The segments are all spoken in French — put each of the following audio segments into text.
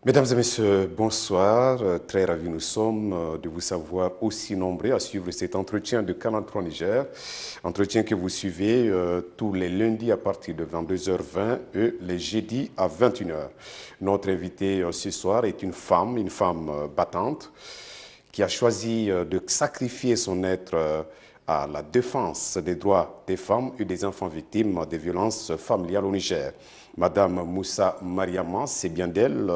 Mesdames et messieurs, bonsoir. Très ravis nous sommes de vous savoir aussi nombreux à suivre cet entretien de Canal 3 Niger. Entretien que vous suivez tous les lundis à partir de 22h20 et les jeudis à 21h. Notre invitée ce soir est une femme battante, qui a choisi de sacrifier son être à la défense des droits des femmes et des enfants victimes des violences familiales au Niger. Madame Moussa Mariama, c'est bien d'elle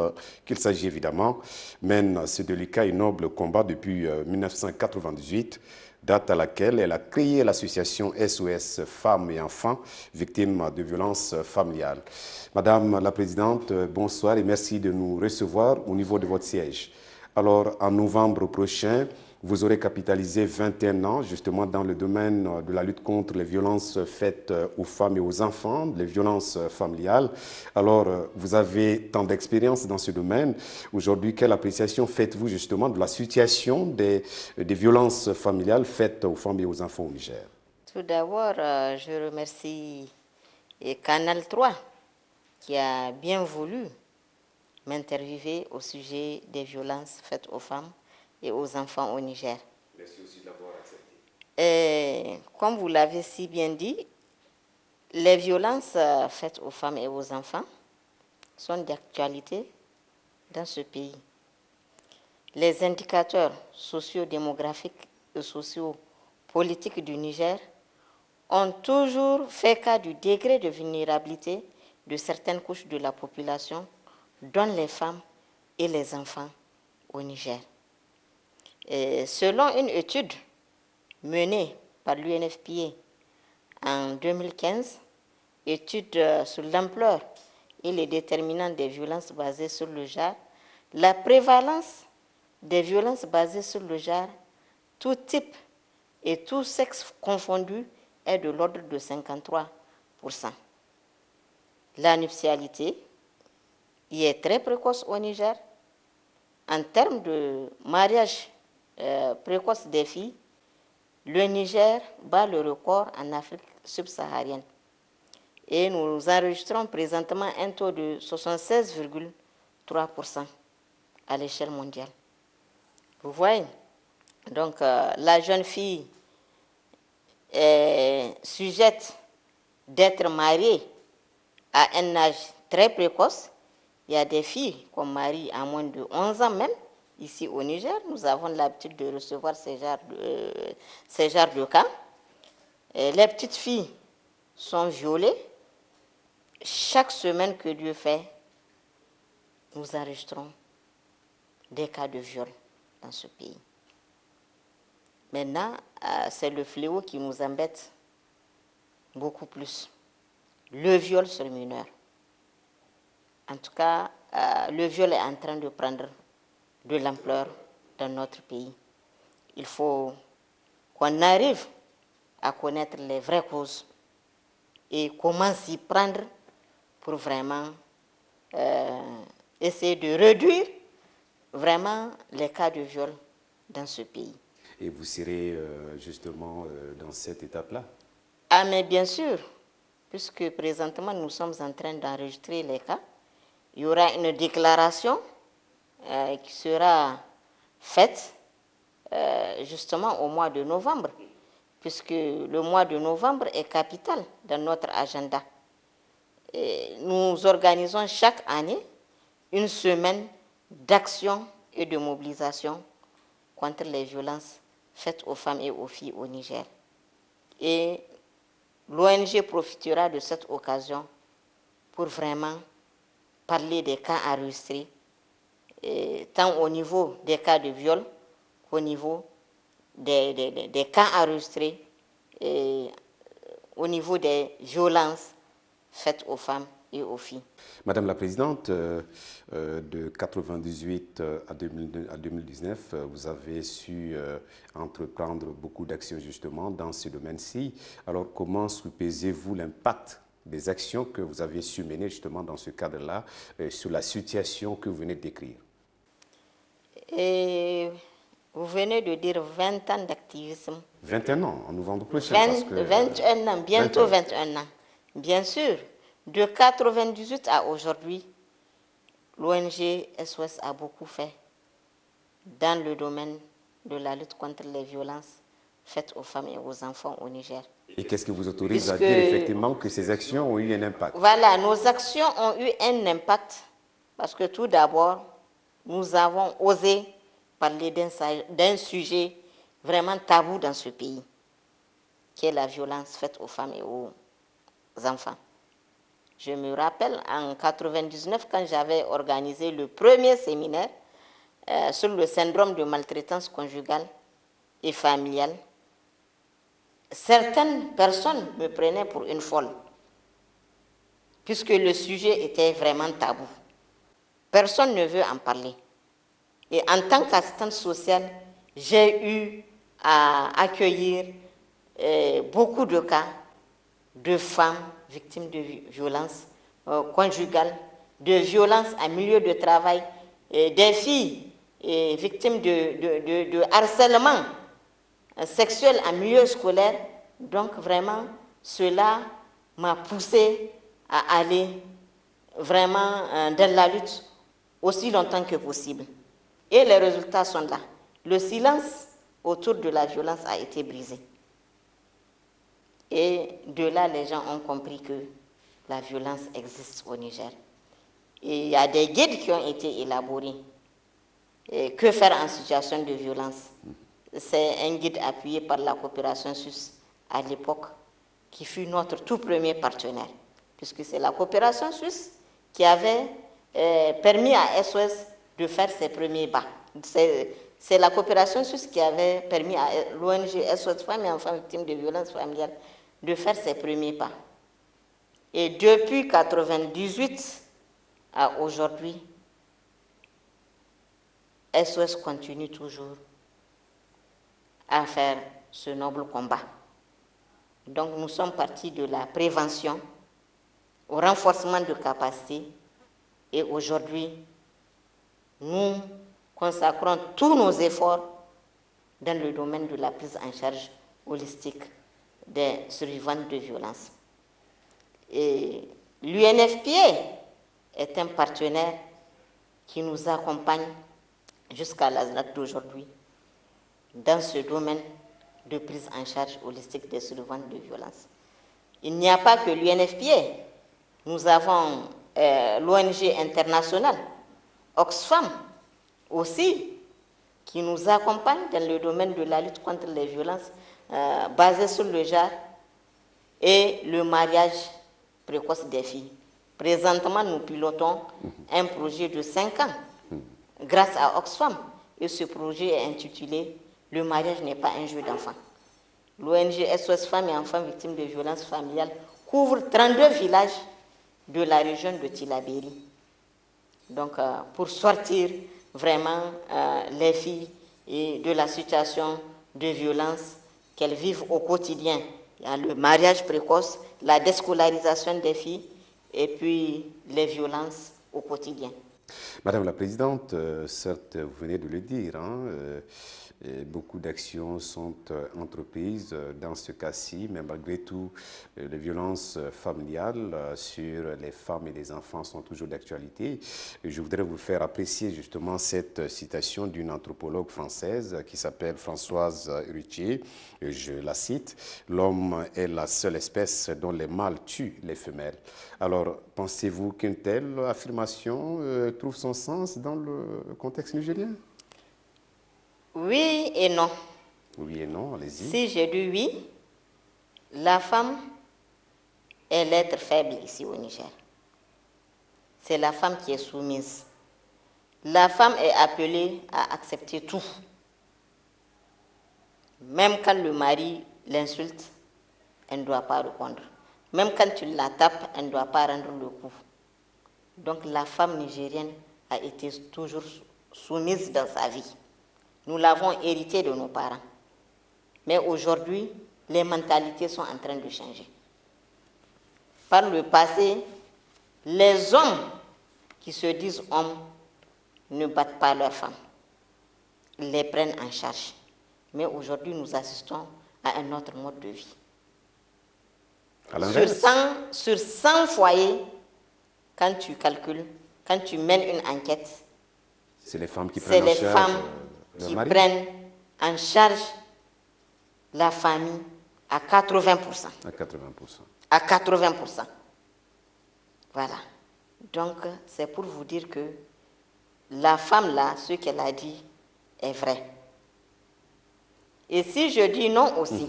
qu'il s'agit évidemment, mène ce délicat et noble combat depuis 1998, date à laquelle elle a créé l'association SOS Femmes et Enfants victimes de violences familiales. Madame la Présidente, bonsoir et merci de nous recevoir au niveau de votre siège. Alors, en novembre prochain, vous aurez capitalisé 21 ans justement dans le domaine de la lutte contre les violences faites aux femmes et aux enfants, les violences familiales. Alors, vous avez tant d'expérience dans ce domaine. Aujourd'hui, quelle appréciation faites-vous justement de la situation des violences familiales faites aux femmes et aux enfants au Niger? Tout d'abord, je remercie Canal 3 qui a bien voulu m'interviewer au sujet des violences faites aux femmes et aux enfants au Niger. Merci aussi de l'avoir accepté. Et comme vous l'avez si bien dit, les violences faites aux femmes et aux enfants sont d'actualité dans ce pays. Les indicateurs socio-démographiques et socio-politiques du Niger ont toujours fait cas du degré de vulnérabilité de certaines couches de la population, dont les femmes et les enfants au Niger. Et selon une étude menée par l'UNFPA en 2015, étude sur l'ampleur et les déterminants des violences basées sur le genre, la prévalence des violences basées sur le genre, tout type et tout sexe confondu, est de l'ordre de 53%. La nuptialité y est très précoce au Niger. En termes de mariage précoce des filles, le Niger bat le record en Afrique subsaharienne. Et nous enregistrons présentement un taux de 76,3% à l'échelle mondiale. Vous voyez, donc la jeune fille est sujette d'être mariée à un âge très précoce. Il y a des filles qu'on marie à moins de 11 ans même. Ici au Niger, nous avons l'habitude de recevoir ces genres de cas. Et les petites filles sont violées. Chaque semaine que Dieu fait, nous enregistrons des cas de viol dans ce pays. Maintenant, c'est le fléau qui nous embête beaucoup plus. Le viol sur mineur. En tout cas, le viol est en train de prendre de l'ampleur dans notre pays. Il faut qu'on arrive à connaître les vraies causes et comment s'y prendre pour vraiment essayer de réduire vraiment les cas de viol dans ce pays. Et vous serez justement dans cette étape-là? Ah, mais bien sûr, puisque présentement nous sommes en train d'enregistrer les cas, il y aura une déclaration qui sera faite justement au mois de novembre, puisque le mois de novembre est capital dans notre agenda. Et nous organisons chaque année une semaine d'action et de mobilisation contre les violences faites aux femmes et aux filles au Niger. Et l'ONG profitera de cette occasion pour vraiment parler des cas enregistrés, tant au niveau des cas de viol qu'au niveau des cas enregistrés au niveau des violences faites aux femmes et aux filles. Madame la Présidente, de 1998 à 2019, vous avez su entreprendre beaucoup d'actions justement dans ce domaine-ci. Alors, comment soupesez-vous l'impact des actions que vous avez su mener justement dans ce cadre-là sur la situation que vous venez de décrire? Et vous venez de dire 20 ans d'activisme. 21 ans, en novembre prochain. 21 ans, bientôt 21 ans. Bien sûr, de 1998 à aujourd'hui, l'ONG SOS a beaucoup fait dans le domaine de la lutte contre les violences faites aux femmes et aux enfants au Niger. Et qu'est-ce qui vous autorise à dire effectivement que ces actions ont eu un impact? Voilà, nos actions ont eu un impact parce que tout d'abord, nous avons osé parler d'un sujet vraiment tabou dans ce pays, qui est la violence faite aux femmes et aux enfants. Je me rappelle en 1999, quand j'avais organisé le premier séminaire sur le syndrome de maltraitance conjugale et familiale, certaines personnes me prenaient pour une folle, puisque le sujet était vraiment tabou. Personne ne veut en parler. Et en tant qu'assistante sociale, j'ai eu à accueillir beaucoup de cas de femmes victimes de violences conjugales, de violences en milieu de travail, des filles victimes de harcèlement sexuel en milieu scolaire. Donc vraiment, cela m'a poussée à aller vraiment dans la lutte aussi longtemps que possible. Et les résultats sont là. Le silence autour de la violence a été brisé. Et de là, les gens ont compris que la violence existe au Niger. Et il y a des guides qui ont été élaborés. Et que faire en situation de violence? C'est un guide appuyé par la coopération suisse à l'époque, qui fut notre tout premier partenaire, puisque c'est la coopération suisse qui avait permis à SOS de faire ses premiers pas. C'est la coopération suisse qui avait permis à l'ONG SOS Femmes et Enfants Victimes de Violences Familiales de faire ses premiers pas. Et depuis 1998 à aujourd'hui, SOS continue toujours à faire ce noble combat. Donc nous sommes partis de la prévention au renforcement de capacités et aujourd'hui, nous consacrons tous nos efforts dans le domaine de la prise en charge holistique des survivantes de violences. Et l'UNFPA est un partenaire qui nous accompagne jusqu'à la date d'aujourd'hui dans ce domaine de prise en charge holistique des survivantes de violences. Il n'y a pas que l'UNFPA. Nous avons l'ONG internationale, Oxfam, aussi, qui nous accompagne dans le domaine de la lutte contre les violences basées sur le genre et le mariage précoce des filles. Présentement, nous pilotons un projet de 5 ans grâce à Oxfam. Et ce projet est intitulé « Le mariage n'est pas un jeu d'enfant ». L'ONG SOS Femmes et Enfants Victimes de Violences Familiales couvre 32 villages de la région de Tillabéri. Donc, pour sortir vraiment les filles et de la situation de violence qu'elles vivent au quotidien. Il y a le mariage précoce, la déscolarisation des filles et puis les violences au quotidien. Madame la Présidente, certes, vous venez de le dire, beaucoup d'actions sont entreprises dans ce cas-ci, mais malgré tout, les violences familiales sur les femmes et les enfants sont toujours d'actualité. Je voudrais vous faire apprécier justement cette citation d'une anthropologue française qui s'appelle Françoise Hurtier. Je la cite: « L'homme est la seule espèce dont les mâles tuent les femelles. » Alors, pensez-vous qu'une telle affirmation trouve son sens dans le contexte nigérien? Oui et non. Oui et non, allez-y. Si je dis oui, la femme est l'être faible ici au Niger. C'est la femme qui est soumise. La femme est appelée à accepter tout. Même quand le mari l'insulte, elle ne doit pas répondre. Même quand tu la tapes, elle ne doit pas rendre le coup. Donc la femme nigérienne a été toujours soumise dans sa vie. Nous l'avons hérité de nos parents. Mais aujourd'hui, les mentalités sont en train de changer. Par le passé, les hommes qui se disent hommes ne battent pas leurs femmes. Ils les prennent en charge. Mais aujourd'hui, nous assistons à un autre mode de vie. Sur 100 foyers, quand tu calcules, quand tu mènes une enquête, c'est les femmes qui c'est prennent en les charge femmes leur qui mari. prennent en charge la famille à 80%. À 80%. À 80%. Voilà. Donc, c'est pour vous dire que la femme là, ce qu'elle a dit est vrai. Et si je dis non aussi,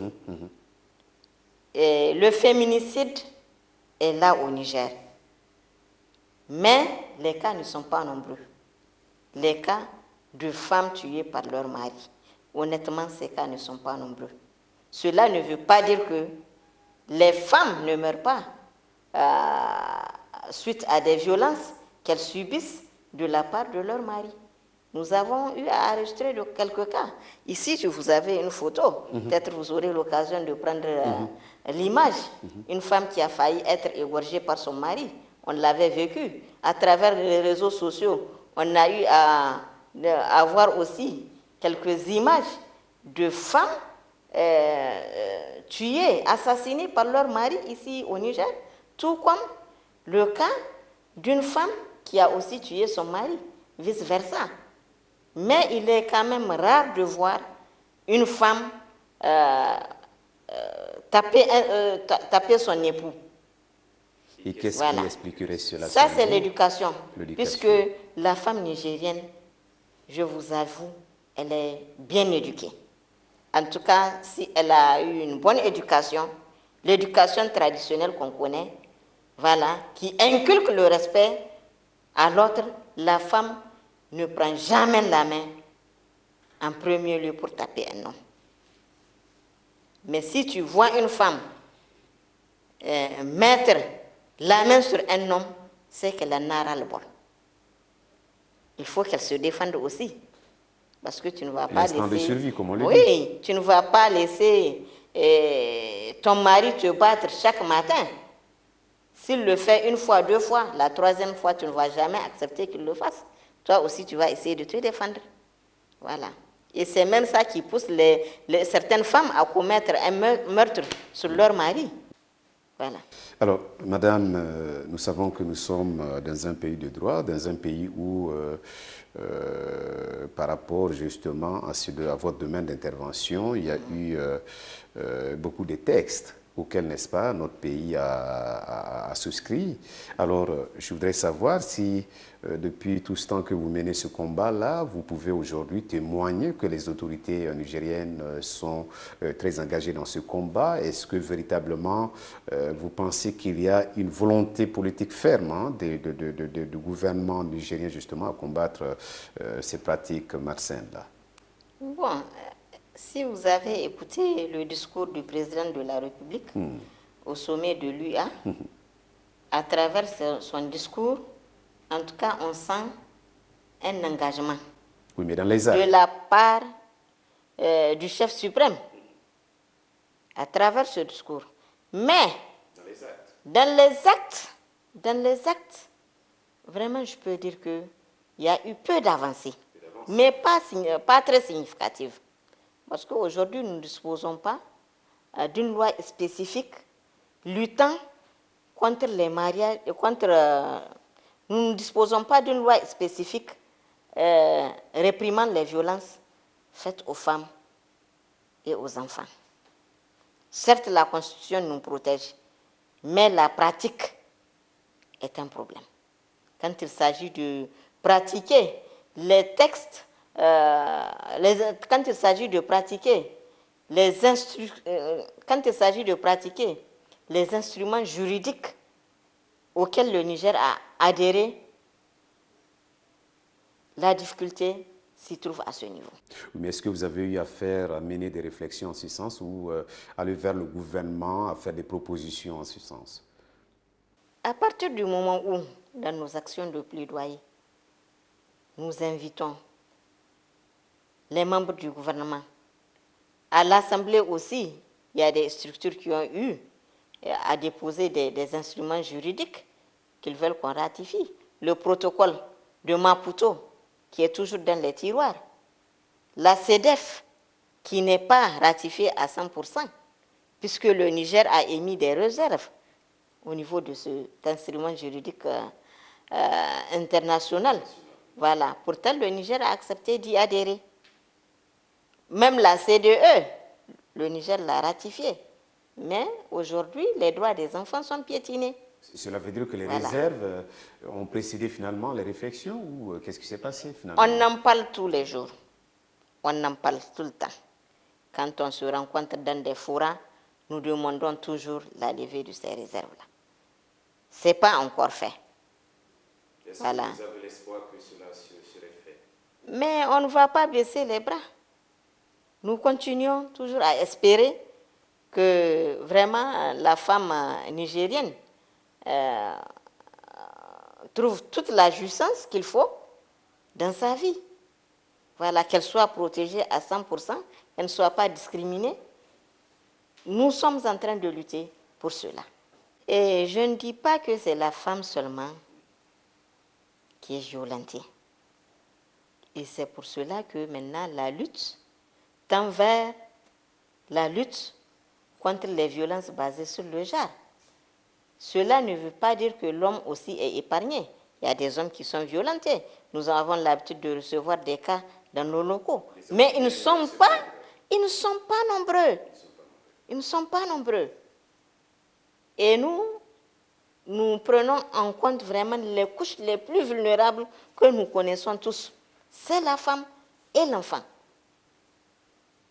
et le féminicide est là au Niger. Mais les cas ne sont pas nombreux. Les cas de femmes tuées par leur mari, honnêtement, ces cas ne sont pas nombreux. Cela ne veut pas dire que les femmes ne meurent pas suite à des violences qu'elles subissent de la part de leur mari. Nous avons eu à enregistrer quelques cas. Ici, je vous avais une photo. Peut-être vous aurez l'occasion de prendre l'image. Une femme qui a failli être égorgée par son mari. On l'avait vécu. À travers les réseaux sociaux, on a eu à voir aussi quelques images de femmes tuées, assassinées par leur mari ici au Niger, tout comme le cas d'une femme qui a aussi tué son mari, vice-versa. Mais il est quand même rare de voir une femme taper son époux. Et qu'est-ce qui expliquerait cela? Ça, c'est l'éducation. Puisque la femme nigérienne, je vous avoue, elle est bien éduquée. En tout cas, si elle a eu une bonne éducation, l'éducation traditionnelle qu'on connaît, voilà, qui inculque le respect à l'autre, la femme ne prend jamais la main en premier lieu pour taper un homme. Mais si tu vois une femme mettre la main sur un homme, c'est qu'elle en a ras-le-bol. Il faut qu'elle se défende aussi. Parce que tu ne vas pas laisser... L'instinct de survie, comme on le dit. Oui, tu ne vas pas laisser ton mari te battre chaque matin. S'il le fait une fois, deux fois, la troisième fois, tu ne vas jamais accepter qu'il le fasse. Toi aussi, tu vas essayer de te défendre. Voilà. Et c'est même ça qui pousse certaines femmes à commettre un meurtre sur leur mari. Voilà. Alors, madame, nous savons que nous sommes dans un pays de droit, dans un pays où, par rapport justement à votre domaine d'intervention, il y a eu beaucoup de textes auxquels, n'est-ce pas, notre pays a souscrit. Alors, je voudrais savoir si, depuis tout ce temps que vous menez ce combat-là, vous pouvez aujourd'hui témoigner que les autorités nigériennes sont très engagées dans ce combat. Est-ce que véritablement, vous pensez qu'il y a une volonté politique ferme du gouvernement nigérien justement à combattre ces pratiques malsaines-là? Bon, si vous avez écouté le discours du président de la République au sommet de l'UA, à travers son discours, en tout cas, on sent un engagement. Oui, mais dans les actes. De la part du chef suprême, à travers ce discours. Mais, dans les actes, vraiment, je peux dire qu'il y a eu peu d'avancées, mais pas très significatives. Parce qu'aujourd'hui, nous ne disposons pas d'une loi spécifique luttant contre les mariages, nous ne disposons pas d'une loi spécifique réprimant les violences faites aux femmes et aux enfants. Certes, la Constitution nous protège, mais la pratique est un problème. Quand il s'agit de pratiquer les textes, quand il s'agit de pratiquer les instruments juridiques auxquels le Niger a adhéré, la difficulté s'y trouve à ce niveau. Mais est-ce que vous avez eu à mener des réflexions en ce sens ou aller vers le gouvernement, à faire des propositions en ce sens? À partir du moment où, dans nos actions de plaidoyer, nous invitons les membres du gouvernement, à l'Assemblée aussi, il y a des structures qui ont eu à déposer des instruments juridiques qu'ils veulent qu'on ratifie. Le protocole de Maputo, qui est toujours dans les tiroirs. La CEDEF, qui n'est pas ratifiée à 100%, puisque le Niger a émis des réserves au niveau de cet instrument juridique internationale. Voilà. Pourtant, le Niger a accepté d'y adhérer. Même la CDE, le Niger l'a ratifié. Mais aujourd'hui, les droits des enfants sont piétinés. Cela veut dire que les Voilà. réserves ont précédé finalement les réflexions ou qu'est-ce qui s'est passé finalement? On en parle tous les jours. On en parle tout le temps. Quand on se rencontre dans des forats, nous demandons toujours la levée de ces réserves-là. Ce n'est pas encore fait. Est-ce Voilà. que vous avez l'espoir que cela serait fait? Mais on ne va pas baisser les bras. Nous continuons toujours à espérer que vraiment la femme nigérienne trouve toute la jouissance qu'il faut dans sa vie. Voilà, qu'elle soit protégée à 100%, qu'elle ne soit pas discriminée. Nous sommes en train de lutter pour cela. Et je ne dis pas que c'est la femme seulement qui est violentée. Et c'est pour cela que maintenant la lutte tend vers la lutte contre les violences basées sur le genre. Cela ne veut pas dire que l'homme aussi est épargné. Il y a des hommes qui sont violentés. Nous avons l'habitude de recevoir des cas dans nos locaux. Mais ils ne sont pas nombreux. Ils ne sont pas nombreux. Et nous prenons en compte vraiment les couches les plus vulnérables que nous connaissons tous. C'est la femme et l'enfant.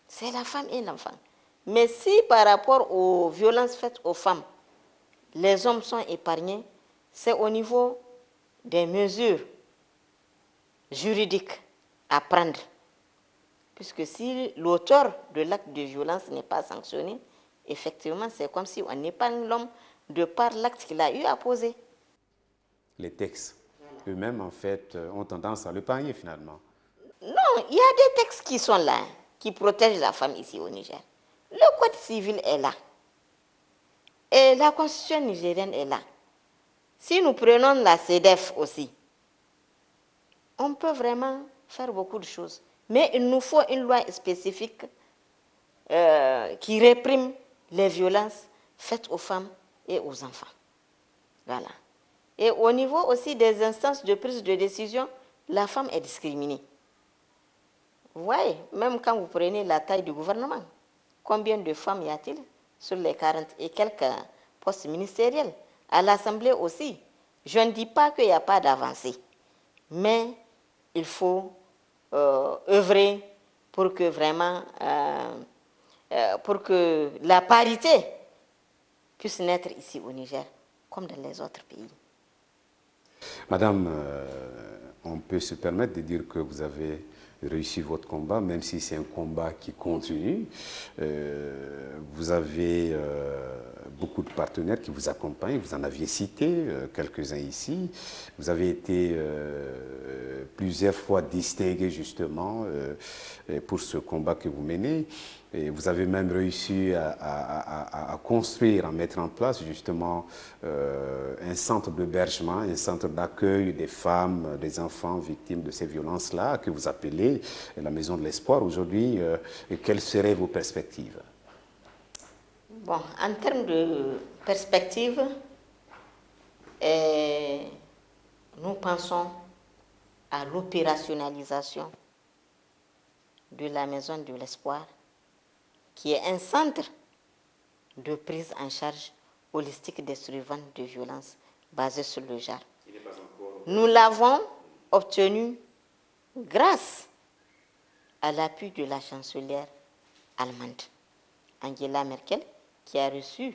C'est la femme et l'enfant. Mais si par rapport aux violences faites aux femmes, les hommes sont épargnés, c'est au niveau des mesures juridiques à prendre. Puisque si l'auteur de l'acte de violence n'est pas sanctionné, effectivement, c'est comme si on épargne l'homme de par l'acte qu'il a eu à poser. Les textes eux-mêmes, en fait, ont tendance à le panier finalement. Non, il y a des textes qui sont là, qui protègent la femme ici au Niger. Le code civil est là. Et la constitution nigérienne est là. Si nous prenons la CEDEF aussi, on peut vraiment faire beaucoup de choses. Mais il nous faut une loi spécifique qui réprime les violences faites aux femmes et aux enfants. Voilà. Et au niveau aussi des instances de prise de décision, la femme est discriminée. Vous voyez, même quand vous prenez la taille du gouvernement, combien de femmes y a-t-il sur les 40 et quelques postes ministériels? À l'Assemblée aussi. Je ne dis pas qu'il n'y a pas d'avancée, mais il faut œuvrer pour que vraiment, pour que la parité puisse naître ici au Niger, comme dans les autres pays. Madame, on peut se permettre de dire que vous avez réussi votre combat, même si c'est un combat qui continue. Vous avez beaucoup de partenaires qui vous accompagnent, vous en aviez cité quelques-uns ici. Vous avez été plusieurs fois distingué justement pour ce combat que vous menez. Et vous avez même réussi à construire, à mettre en place justement un centre d'hébergement, un centre d'accueil des femmes, des enfants victimes de ces violences-là, que vous appelez la Maison de l'Espoir. Aujourd'hui, quelles seraient vos perspectives? Bon, en termes de perspectives, nous pensons à l'opérationnalisation de la Maison de l'Espoir, qui est un centre de prise en charge holistique des survivantes de violences basées sur le genre. Nous l'avons obtenu grâce à l'appui de la chancelière allemande, Angela Merkel, qui a reçu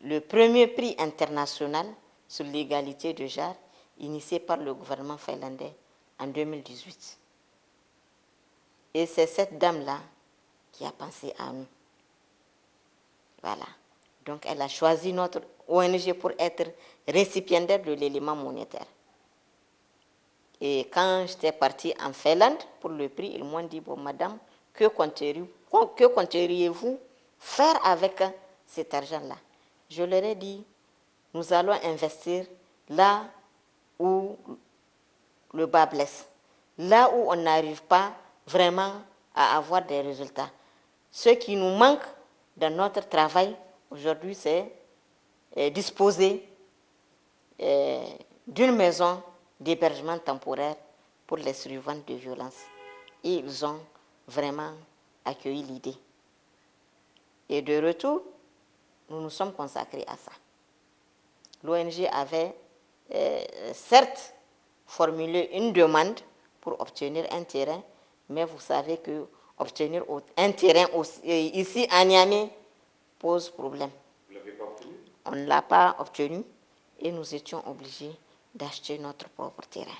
le premier prix international sur l'égalité de genre initié par le gouvernement finlandais en 2018. Et c'est cette dame-là qui a pensé à nous. Voilà. Donc, elle a choisi notre ONG pour être récipiendaire de l'élément monétaire. Et quand j'étais partie en Finlande pour le prix, ils m'ont dit, bon, madame, que compteriez-vous faire avec cet argent-là? Je leur ai dit, nous allons investir là où le bas blesse, là où on n'arrive pas vraiment à avoir des résultats. Ce qui nous manque dans notre travail aujourd'hui, c'est disposer d'une maison d'hébergement temporaire pour les survivants de violences. Et ils ont vraiment accueilli l'idée. Et de retour, nous nous sommes consacrés à ça. L'ONG avait certes formulé une demande pour obtenir un terrain, mais vous savez que obtenir un terrain ici à Niamey pose problème. Vous ne l'avez pas obtenu? On ne l'a pas obtenu et nous étions obligés d'acheter notre propre terrain.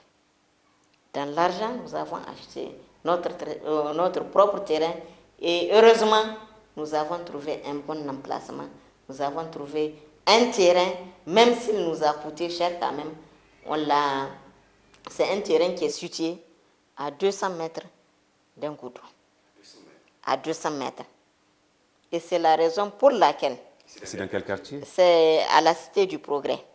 Dans l'argent, nous avons acheté notre propre terrain et heureusement, nous avons trouvé un bon emplacement. Nous avons trouvé un terrain, même s'il nous a coûté cher quand même. C'est un terrain qui est situé à 200 mètres d'un goudron. À 200 mètres. Et c'est la raison pour laquelle... C'est dans quel quartier? C'est à la Cité du Progrès,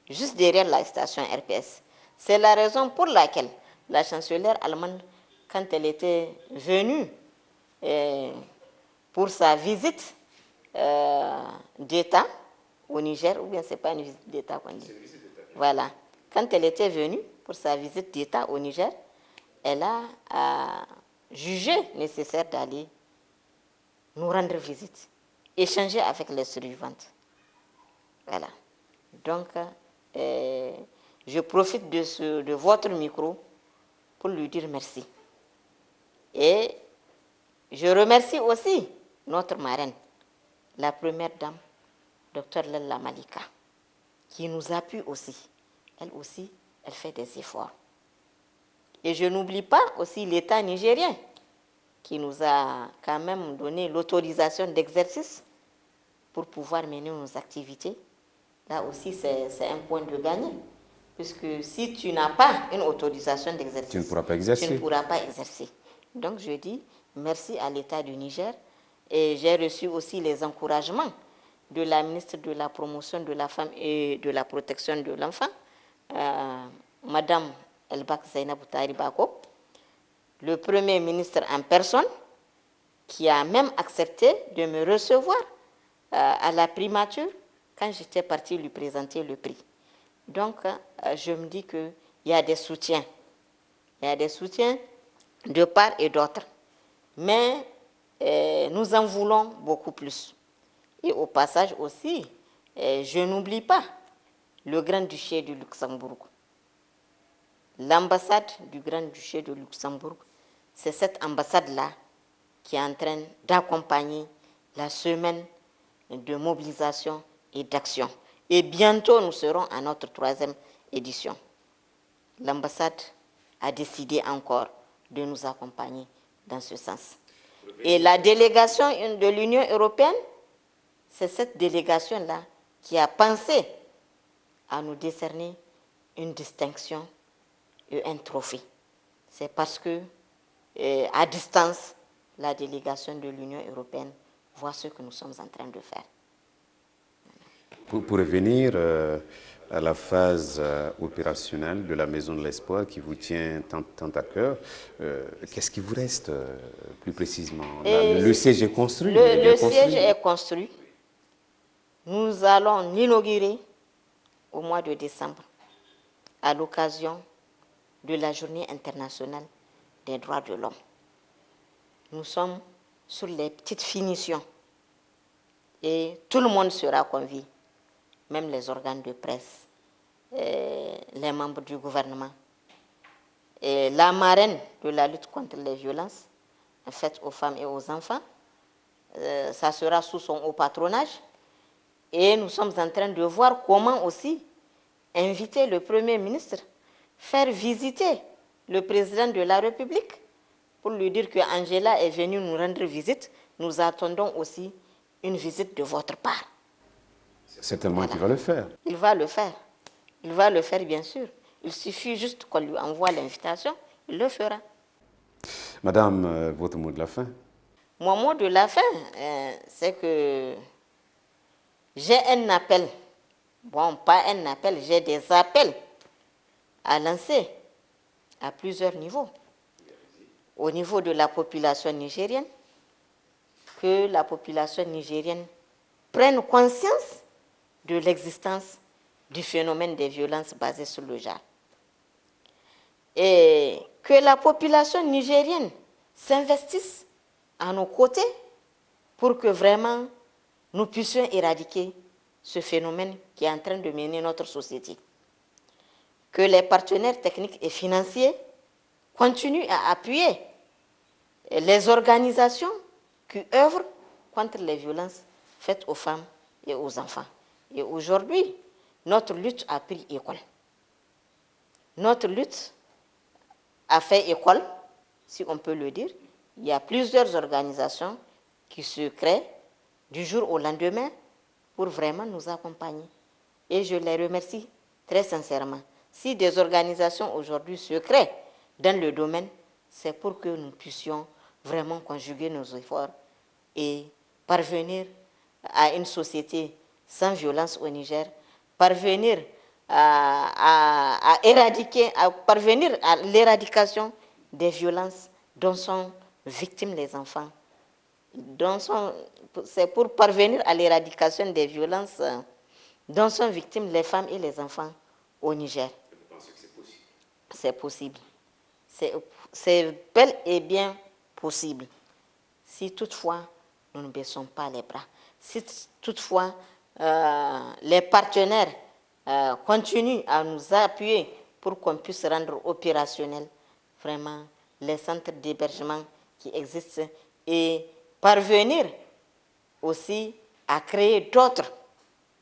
juste derrière la station RPS. C'est la raison pour laquelle la chancelière allemande, quand elle était venue pour sa visite d'État au Niger, ou bien ce n'est pas une visite d'État qu'on dit. Voilà. Quand elle était venue pour sa visite d'État au Niger, elle a jugé nécessaire d'aller nous rendre visite, échanger avec les survivantes. Voilà. Donc, je profite de votre micro pour lui dire merci. Et je remercie aussi notre marraine, la première dame, Dr Lella Malika, qui nous appuie aussi. Elle aussi, elle fait des efforts. Et je n'oublie pas aussi l'État nigérien, qui nous a quand même donné l'autorisation d'exercice pour pouvoir mener nos activités. Là aussi, c'est un point de gagner. Puisque si tu n'as pas une autorisation d'exercice, tu ne pourras pas exercer. Tu ne pourras pas exercer. Donc, je dis merci à l'État du Niger. Et j'ai reçu aussi les encouragements de la ministre de la Promotion de la Femme et de la Protection de l'Enfant, Madame Elbak Zainabou Tahir Bako, le Premier ministre en personne, qui a même accepté de me recevoir à la primature quand j'étais partie lui présenter le prix. Donc, je me dis qu'il y a des soutiens. Il y a des soutiens de part et d'autre. Mais nous en voulons beaucoup plus. Et au passage aussi, je n'oublie pas le Grand-Duché de Luxembourg. L'ambassade du Grand-Duché de Luxembourg, c'est cette ambassade-là qui est en train d'accompagner la semaine de mobilisation et d'action. Et bientôt, nous serons à notre 3e édition. L'ambassade a décidé encore de nous accompagner dans ce sens. Et la délégation de l'Union européenne, c'est cette délégation-là qui a pensé à nous décerner une distinction et un trophée. C'est parce que, à distance, la délégation de l'Union européenne voit ce que nous sommes en train de faire. Pour revenir à la phase opérationnelle de la Maison de l'Espoir qui vous tient tant à cœur, qu'est-ce qui vous reste plus précisément? Le siège est construit? Le siège est construit. Nous allons l'inaugurer au mois de décembre à l'occasion de la Journée internationale des droits de l'homme. Nous sommes sur les petites finitions et tout le monde sera convié, même les organes de presse, les membres du gouvernement. Et la marraine de la lutte contre les violences faites aux femmes et aux enfants, ça sera sous son haut patronage. Et nous sommes en train de voir comment aussi inviter le Premier ministre, faire visiter le président de la République pour lui dire que Angela est venue nous rendre visite. Nous attendons aussi une visite de votre part. Certainement qu'il va le faire. Il va le faire. Il va le faire, bien sûr. Il suffit juste qu'on lui envoie l'invitation, il le fera. Madame, votre mot de la fin? Mon mot de la fin, c'est que j'ai un appel. Bon, pas un appel, j'ai des appels à lancer à plusieurs niveaux. Au niveau de la population nigérienne, que la population nigérienne prenne conscience de l'existence du phénomène des violences basées sur le genre. Et que la population nigérienne s'investisse à nos côtés pour que vraiment nous puissions éradiquer ce phénomène qui est en train de mener notre société. Que les partenaires techniques et financiers continuent à appuyer les organisations qui œuvrent contre les violences faites aux femmes et aux enfants. Et aujourd'hui, notre lutte a pris école. Notre lutte a fait école, si on peut le dire. Il y a plusieurs organisations qui se créent du jour au lendemain pour vraiment nous accompagner. Et je les remercie très sincèrement. Si des organisations aujourd'hui se créent dans le domaine, c'est pour que nous puissions vraiment conjuguer nos efforts et parvenir à une société sans violence au Niger, parvenir à parvenir à l'éradication des violences dont sont victimes les enfants. C'est pour parvenir à l'éradication des violences dont sont victimes les femmes et les enfants au Niger. Vous pensez que c'est possible? C'est possible. C'est bel et bien possible. Si toutefois, nous ne baissons pas les bras. Si toutefois, les partenaires continuent à nous appuyer pour qu'on puisse rendre opérationnels vraiment les centres d'hébergement qui existent et parvenir aussi à créer d'autres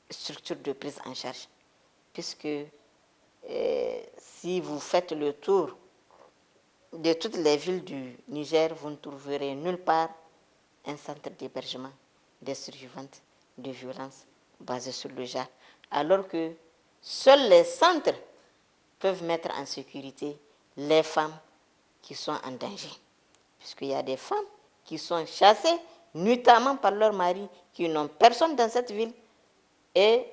structures de prise en charge. Puisque si vous faites le tour de toutes les villes du Niger, vous ne trouverez nulle part un centre d'hébergement des survivantes de violences basées sur le genre. Alors que seuls les centres peuvent mettre en sécurité les femmes qui sont en danger. Puisqu'il y a des femmes qui sont chassées nuitamment par leur mari, qui n'ont personne dans cette ville. Et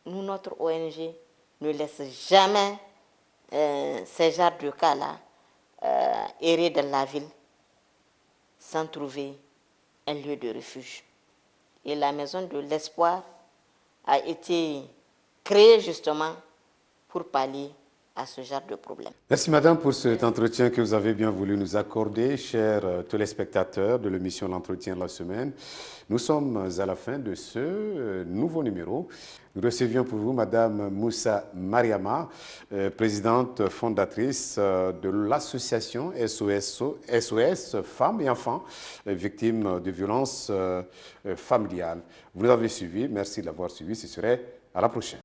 nous, notre ONG, ne laisse jamais ces genres de cas-là errer dans la ville sans trouver un lieu de refuge. Et la maison de l'espoir a été créée justement pour pallier à ce genre de problème. Merci madame pour cet entretien que vous avez bien voulu nous accorder, chers téléspectateurs de l'émission L'Entretien de la semaine. Nous sommes à la fin de ce nouveau numéro. Nous recevions pour vous madame Moussa Mariama, présidente fondatrice de l'association SOS Femmes et Enfants victimes de violences familiales. Vous l'avez suivi, merci de l'avoir suivi, ce serait à la prochaine.